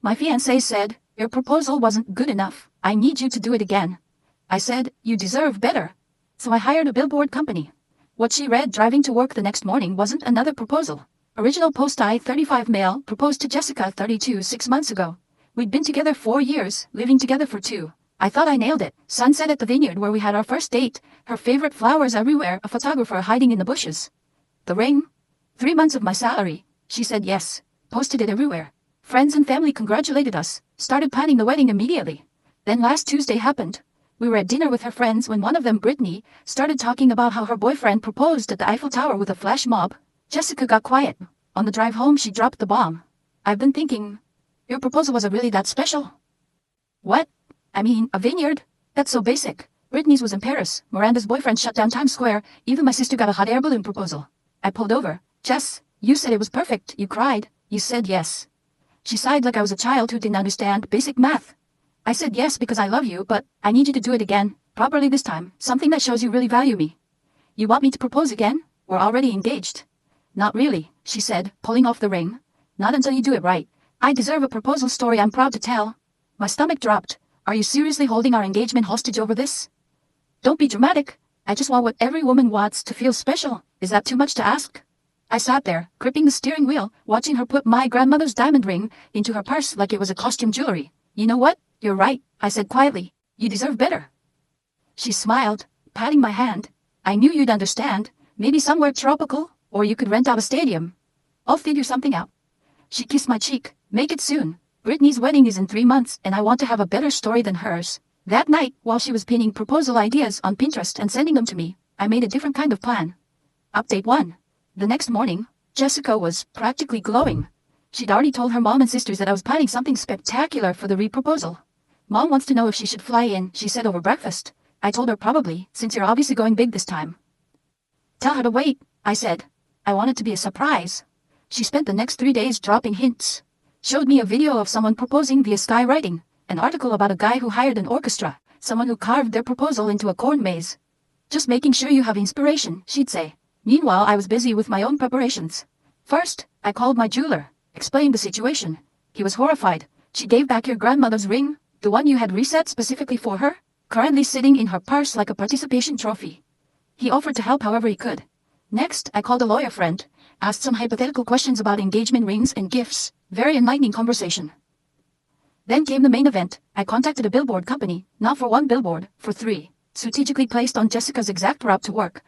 My fiancé said, "Your proposal wasn't good enough. I need you to do it again." I said, "You deserve better." So I hired a billboard company. What she read driving to work the next morning wasn't another proposal. Original post: I, 35 male, proposed to Jessica, 32, 6 months ago. We'd been together 4 years, living together for 2. I thought I nailed it. Sunset at the vineyard where we had our first date. Her favorite flowers everywhere, a photographer hiding in the bushes. The ring? 3 months of my salary. She said yes. Posted it everywhere. Friends and family congratulated us. Started planning the wedding immediately. Then last Tuesday happened. We were at dinner with her friends when one of them, Brittany, started talking about how her boyfriend proposed at the Eiffel Tower with a flash mob. Jessica got quiet. On the drive home she dropped the bomb. I've been thinking, your proposal was really that special? What? I mean, a vineyard? That's so basic. Brittany's was in Paris. Miranda's boyfriend shut down Times Square. Even my sister got a hot air balloon proposal. I pulled over. Jess, you said it was perfect. You cried. You said yes. She sighed like I was a child who didn't understand basic math. I said yes because I love you, but I need you to do it again. Properly this time. Something that shows you really value me. You want me to propose again? We're already engaged. Not really, she said, pulling off the ring. Not until you do it right. I deserve a proposal story I'm proud to tell. My stomach dropped. Are you seriously holding our engagement hostage over this? Don't be dramatic. I just want what every woman wants, to feel special. Is that too much to ask? I sat there, gripping the steering wheel, watching her put my grandmother's diamond ring into her purse like it was a costume jewelry. You know what? You're right, I said quietly. You deserve better. She smiled, patting my hand. I knew you'd understand. Maybe somewhere tropical, or you could rent out a stadium. I'll figure something out. She kissed my cheek. Make it soon. Brittany's wedding is in 3 months, and I want to have a better story than hers. That night, while she was pinning proposal ideas on Pinterest and sending them to me, I made a different kind of plan. Update 1. The next morning, Jessica was practically glowing. She'd already told her mom and sisters that I was planning something spectacular for the re-proposal. Mom wants to know if she should fly in, she said over breakfast. I told her probably, since you're obviously going big this time. Tell her to wait, I said. I want it to be a surprise. She spent the next 3 days dropping hints. Showed me a video of someone proposing via skywriting, an article about a guy who hired an orchestra, someone who carved their proposal into a corn maze. Just making sure you have inspiration, she'd say. Meanwhile, I was busy with my own preparations. First, I called my jeweler, explained the situation. He was horrified. She gave back your grandmother's ring, the one you had reset specifically for her, currently sitting in her purse like a participation trophy. He offered to help however he could. Next, I called a lawyer friend, asked some hypothetical questions about engagement rings and gifts. Very enlightening conversation. Then came the main event. I contacted a billboard company, not for 1 billboard, for 3, strategically placed on Jessica's exact route to work.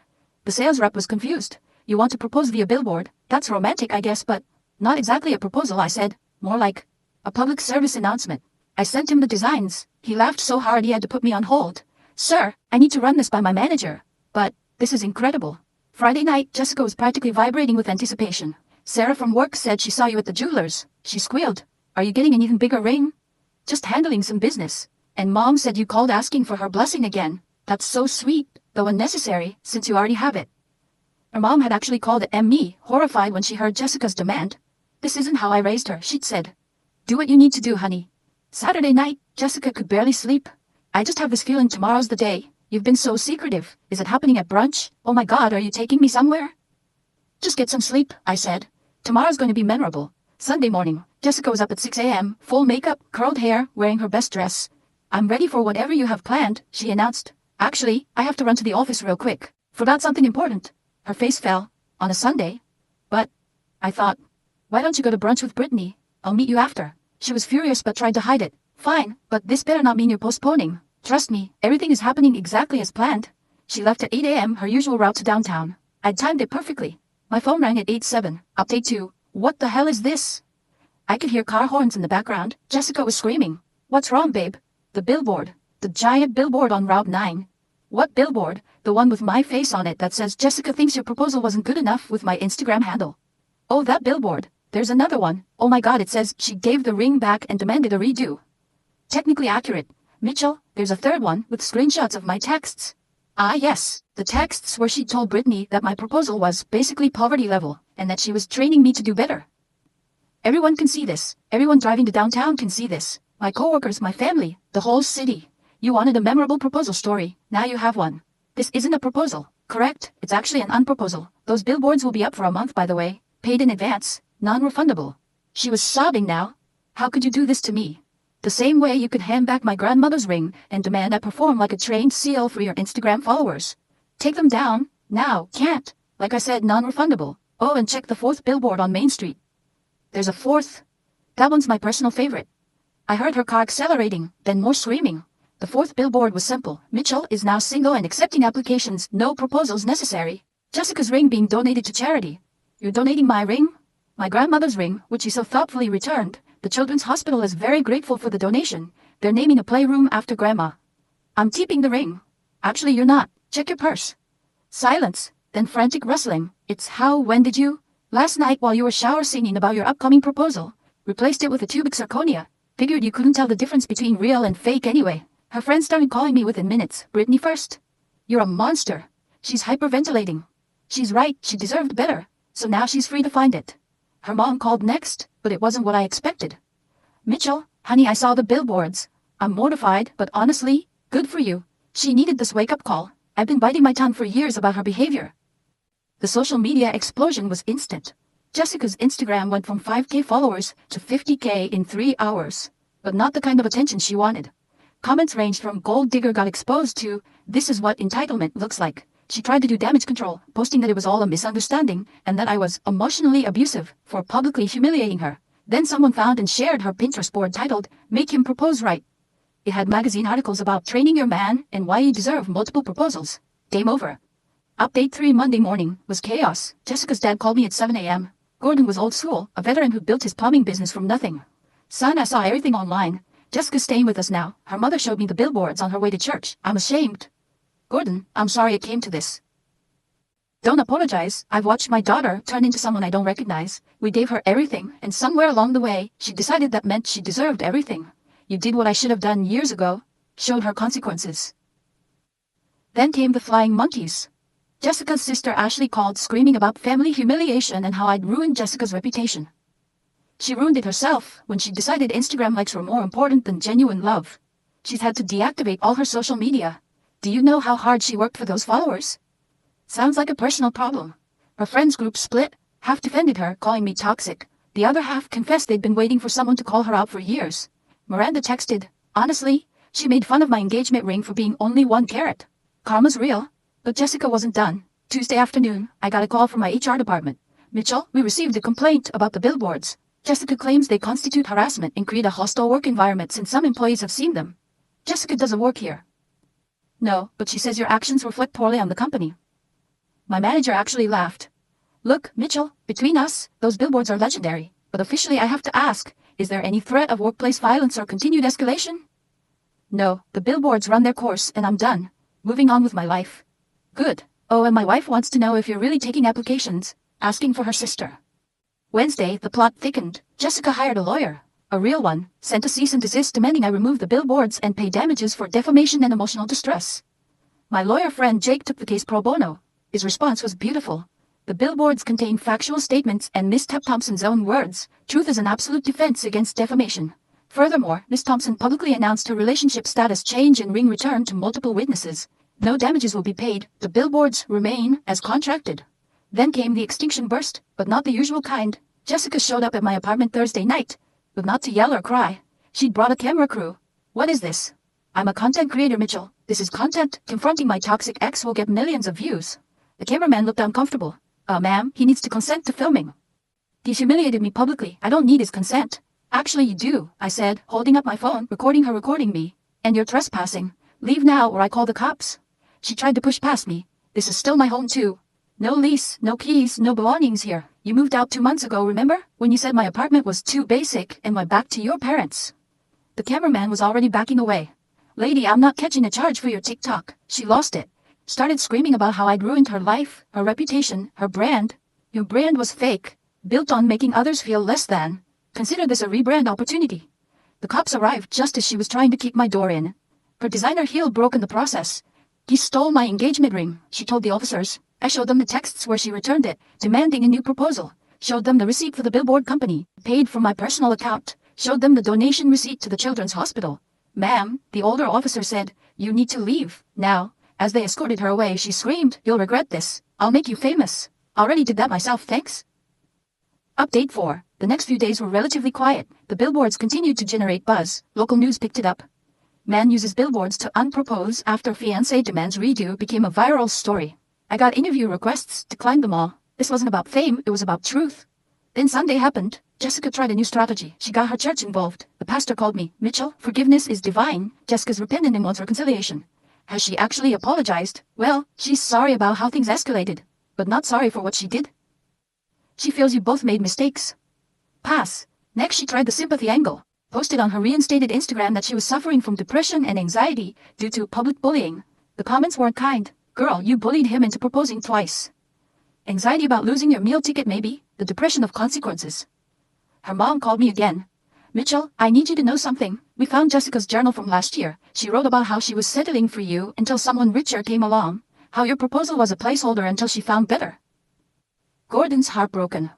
The sales rep was confused. You want to propose via billboard? That's romantic, I guess, but not exactly a proposal, I said. More like a public service announcement. I sent him the designs. He laughed so hard he had to put me on hold. Sir, I need to run this by my manager. But this is incredible. Friday night, Jessica was practically vibrating with anticipation. Sarah from work said she saw you at the jeweler's. She squealed. Are you getting an even bigger ring? Just handling some business. And Mom said you called asking for her blessing again. That's so sweet, though unnecessary, since you already have it. Her mom had actually called it me, horrified when she heard Jessica's demand. This isn't how I raised her, she'd said. Do what you need to do, honey. Saturday night, Jessica could barely sleep. I just have this feeling tomorrow's the day. You've been so secretive. Is it happening at brunch? Oh my God, are you taking me somewhere? Just get some sleep, I said. Tomorrow's going to be memorable. Sunday morning, Jessica was up at 6 a.m., full makeup, curled hair, wearing her best dress. I'm ready for whatever you have planned, she announced. Actually, I have to run to the office real quick. Forgot something important. Her face fell. On a Sunday? But, I thought, why don't you go to brunch with Brittany? I'll meet you after. She was furious but tried to hide it. Fine, but this better not mean you're postponing. Trust me, everything is happening exactly as planned. She left at 8 a.m., her usual route to downtown. I'd timed it perfectly. My phone rang at 8:07. Update 2. What the hell is this? I could hear car horns in the background. Jessica was screaming. What's wrong, babe? The billboard. The giant billboard on Route 9. What billboard? The one with my face on it that says Jessica thinks your proposal wasn't good enough with my Instagram handle. Oh, that billboard. There's another one. Oh my God, it says she gave the ring back and demanded a redo. Technically accurate. Mitchell, there's a third one with screenshots of my texts. Ah yes, the texts where she told Brittany that my proposal was basically poverty level and that she was training me to do better. Everyone can see this. Everyone driving to downtown can see this. My coworkers, my family, the whole city. You wanted a memorable proposal story. Now you have one. This isn't a proposal, correct? It's actually an unproposal. Those billboards will be up for a month, by the way. Paid in advance. Non-refundable. She was sobbing now. How could you do this to me? The same way you could hand back my grandmother's ring and demand I perform like a trained SEAL for your Instagram followers. Take them down. Now. Can't. Like I said, non-refundable. Oh, and check the 4th billboard on Main Street. There's a 4th. That one's my personal favorite. I heard her car accelerating, then more screaming. The 4th billboard was simple. Mitchell is now single and accepting applications, no proposals necessary. Jessica's ring being donated to charity. You're donating my ring? My grandmother's ring, which she so thoughtfully returned. The Children's Hospital is very grateful for the donation. They're naming a playroom after Grandma. I'm keeping the ring. Actually, you're not. Check your purse. Silence, then frantic rustling. It's how, when did you? Last night while you were shower singing about your upcoming proposal. Replaced it with a tubic zirconia. Figured you couldn't tell the difference between real and fake anyway. Her friends started calling me within minutes. Brittany first. You're a monster. She's hyperventilating. She's right, she deserved better. So now she's free to find it. Her mom called next, but it wasn't what I expected. Mitchell, honey, I saw the billboards. I'm mortified, but honestly, good for you. She needed this wake-up call. I've been biting my tongue for years about her behavior. The social media explosion was instant. Jessica's Instagram went from 5K followers to 50K in 3 hours, but not the kind of attention she wanted. Comments ranged from gold digger got exposed to this is what entitlement looks like. She tried to do damage control, posting that it was all a misunderstanding and that I was emotionally abusive for publicly humiliating her. Then someone found and shared her Pinterest board titled, Make Him Propose Right. It had magazine articles about training your man and why you deserve multiple proposals. Game over. Update 3 Monday morning was chaos. Jessica's dad called me at 7 a.m. Gordon was old school, a veteran who built his plumbing business from nothing. Son, I saw everything online. Jessica's staying with us now. Her mother showed me the billboards on her way to church. I'm ashamed. Gordon, I'm sorry it came to this. Don't apologize. I've watched my daughter turn into someone I don't recognize. We gave her everything, and somewhere along the way, she decided that meant she deserved everything. You did what I should have done years ago. Showed her consequences. Then came the flying monkeys. Jessica's sister Ashley called screaming about family humiliation and how I'd ruined Jessica's reputation. She ruined it herself when she decided Instagram likes were more important than genuine love. She's had to deactivate all her social media. Do you know how hard she worked for those followers? Sounds like a personal problem. Her friends group split. Half defended her, calling me toxic. The other half confessed they'd been waiting for someone to call her out for years. Miranda texted, honestly, she made fun of my engagement ring for being only 1 carat. Karma's real. But Jessica wasn't done. Tuesday afternoon, I got a call from my HR department. Mitchell, we received a complaint about the billboards. Jessica claims they constitute harassment and create a hostile work environment since some employees have seen them. Jessica doesn't work here. No, but she says your actions reflect poorly on the company. My manager actually laughed. Look, Mitchell, between us, those billboards are legendary. But officially I have to ask, is there any threat of workplace violence or continued escalation? No, the billboards run their course and I'm done. Moving on with my life. Good. Oh, and my wife wants to know if you're really taking applications. Asking for her sister. Wednesday, the plot thickened. Jessica hired a lawyer. A real one. Sent a cease and desist demanding I remove the billboards and pay damages for defamation and emotional distress. My lawyer friend Jake took the case pro bono. His response was beautiful. The billboards contain factual statements and Miss Thompson's own words. Truth is an absolute defense against defamation. Furthermore, Miss Thompson publicly announced her relationship status change and ring return to multiple witnesses. No damages will be paid. The billboards remain as contracted. Then came the extinction burst, but not the usual kind. Jessica showed up at my apartment Thursday night, but not to yell or cry. She'd brought a camera crew. What is this? I'm a content creator, Mitchell. This is content. Confronting my toxic ex will get millions of views. The cameraman looked uncomfortable. Ma'am, he needs to consent to filming. He humiliated me publicly. I don't need his consent. Actually, you do, I said, holding up my phone, recording her recording me. And you're trespassing. Leave now or I call the cops. She tried to push past me. This is still my home too. No lease, no keys, no belongings here. You moved out 2 months ago, remember? When you said my apartment was too basic and went back to your parents. The cameraman was already backing away. Lady, I'm not catching a charge for your TikTok. She lost it. Started screaming about how I'd ruined her life, her reputation, her brand. Your brand was fake, built on making others feel less than. Consider this a rebrand opportunity. The cops arrived just as she was trying to kick my door in. Her designer heel broke in the process. He stole my engagement ring, she told the officers. I showed them the texts where she returned it, demanding a new proposal. Showed them the receipt for the billboard company, paid from my personal account. Showed them the donation receipt to the Children's Hospital. Ma'am, the older officer said, you need to leave, now. As they escorted her away, she screamed, you'll regret this. I'll make you famous. Already did that myself, thanks. Update 4. The next few days were relatively quiet. The billboards continued to generate buzz. Local news picked it up. Man uses billboards to unpropose after fiancé demands redo became a viral story. I got interview requests, declined them all. This wasn't about fame, it was about truth. Then Sunday happened. Jessica tried a new strategy. She got her church involved. The pastor called me. Mitchell, forgiveness is divine. Jessica's repentant and wants reconciliation. Has she actually apologized? Well, she's sorry about how things escalated, but not sorry for what she did. She feels you both made mistakes. Pass. Next, she tried the sympathy angle. Posted on her reinstated Instagram that she was suffering from depression and anxiety due to public bullying. The comments weren't kind. Girl, you bullied him into proposing twice. Anxiety about losing your meal ticket maybe, the depression of consequences. Her mom called me again. Mitchell, I need you to know something. We found Jessica's journal from last year. She wrote about how she was settling for you until someone richer came along. How your proposal was a placeholder until she found better. Gordon's heartbroken.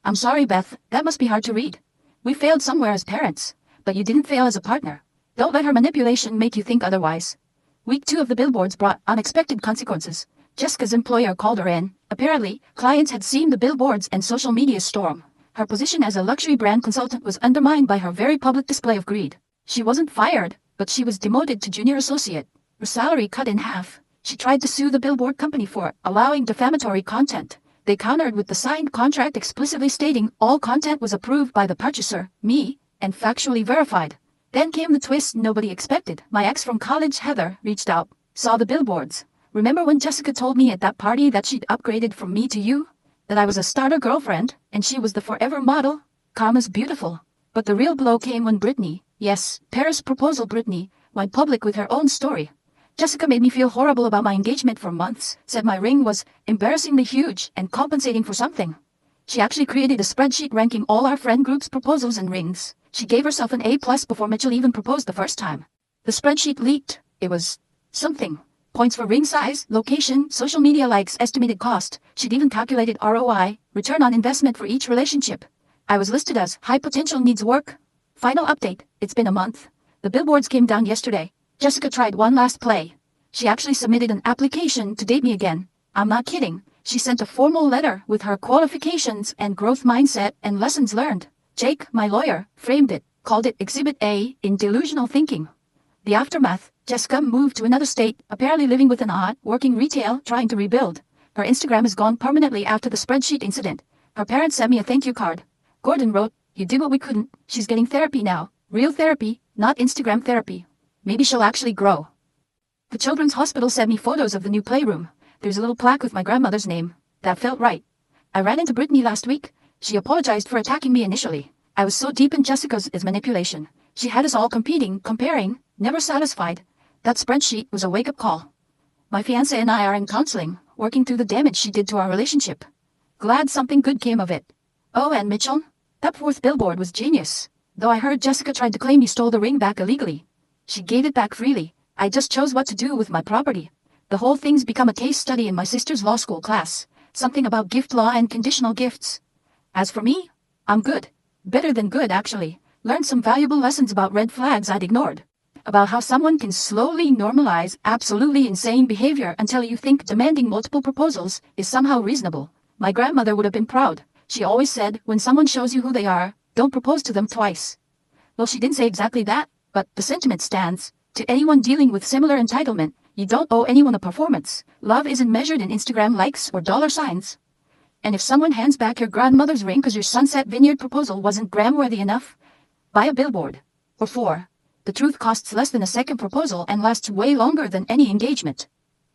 I'm sorry, Beth, that must be hard to read. We failed somewhere as parents, but you didn't fail as a partner. Don't let her manipulation make you think otherwise. Week 2 of the billboards brought unexpected consequences. Jessica's employer called her in. Apparently, clients had seen the billboards and social media storm. Her position as a luxury brand consultant was undermined by her very public display of greed. She wasn't fired, but she was demoted to junior associate. Her salary cut in half. She tried to sue the billboard company for allowing defamatory content. They countered with the signed contract explicitly stating all content was approved by the purchaser, me, and factually verified. Then came the twist nobody expected. My ex from college, Heather, reached out, saw the billboards. Remember when Jessica told me at that party that she'd upgraded from me to you? That I was a starter girlfriend, and she was the forever model? Karma's beautiful. But the real blow came when Brittany, yes, Paris proposal Brittany, went public with her own story. Jessica made me feel horrible about my engagement for months, said my ring was embarrassingly huge and compensating for something. She actually created a spreadsheet ranking all our friend group's proposals and rings. She gave herself an A+ before Mitchell even proposed the first time. The spreadsheet leaked. It was something. Points for ring size, location, social media likes, estimated cost. She'd even calculated ROI, return on investment for each relationship. I was listed as high potential needs work. Final update, it's been a month. The billboards came down yesterday. Jessica tried one last play. She actually submitted an application to date me again. I'm not kidding. She sent a formal letter with her qualifications and growth mindset and lessons learned. Jake, my lawyer, framed it, called it Exhibit A in delusional thinking. The aftermath, Jessica moved to another state, apparently living with an aunt, working retail, trying to rebuild. Her Instagram is gone permanently after the spreadsheet incident. Her parents sent me a thank you card. Gordon wrote, "You did what we couldn't. She's getting therapy now. Real therapy, not Instagram therapy. Maybe she'll actually grow." The Children's Hospital sent me photos of the new playroom. There's a little plaque with my grandmother's name. That felt right. I ran into Brittany last week. She apologized for attacking me initially. I was so deep in Jessica's manipulation. She had us all competing, comparing, never satisfied. That spreadsheet was a wake-up call. My fiancé and I are in counseling, working through the damage she did to our relationship. Glad something good came of it. Oh, and Mitchell, that 4th billboard was genius. Though I heard Jessica tried to claim you stole the ring back illegally. She gave it back freely. I just chose what to do with my property. The whole thing's become a case study in my sister's law school class. Something about gift law and conditional gifts. As for me, I'm good. Better than good, actually. Learned some valuable lessons about red flags I'd ignored. About how someone can slowly normalize absolutely insane behavior until you think demanding multiple proposals is somehow reasonable. My grandmother would have been proud. She always said, when someone shows you who they are, don't propose to them twice. Well, she didn't say exactly that, but the sentiment stands. To anyone dealing with similar entitlement, you don't owe anyone a performance. Love isn't measured in Instagram likes or dollar signs. And if someone hands back your grandmother's ring because your Sunset Vineyard proposal wasn't gram-worthy enough, buy a billboard. Or 4. The truth costs less than a second proposal and lasts way longer than any engagement.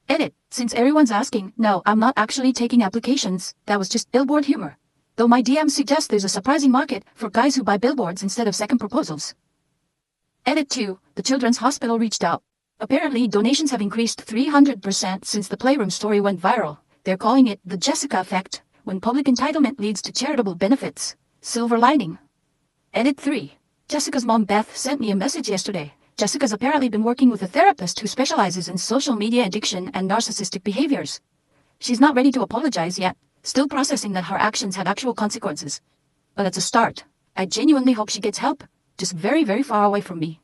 Edit. Since everyone's asking, no, I'm not actually taking applications. That was just billboard humor. Though my DMs suggest there's a surprising market for guys who buy billboards instead of second proposals. Edit 2. The Children's Hospital reached out. Apparently, donations have increased 300% since the playroom story went viral. They're calling it the Jessica effect, when public entitlement leads to charitable benefits. Silver lining. Edit 3. Jessica's mom Beth sent me a message yesterday. Jessica's apparently been working with a therapist who specializes in social media addiction and narcissistic behaviors. She's not ready to apologize yet, still processing that her actions had actual consequences. But it's a start. I genuinely hope she gets help, just very, very far away from me.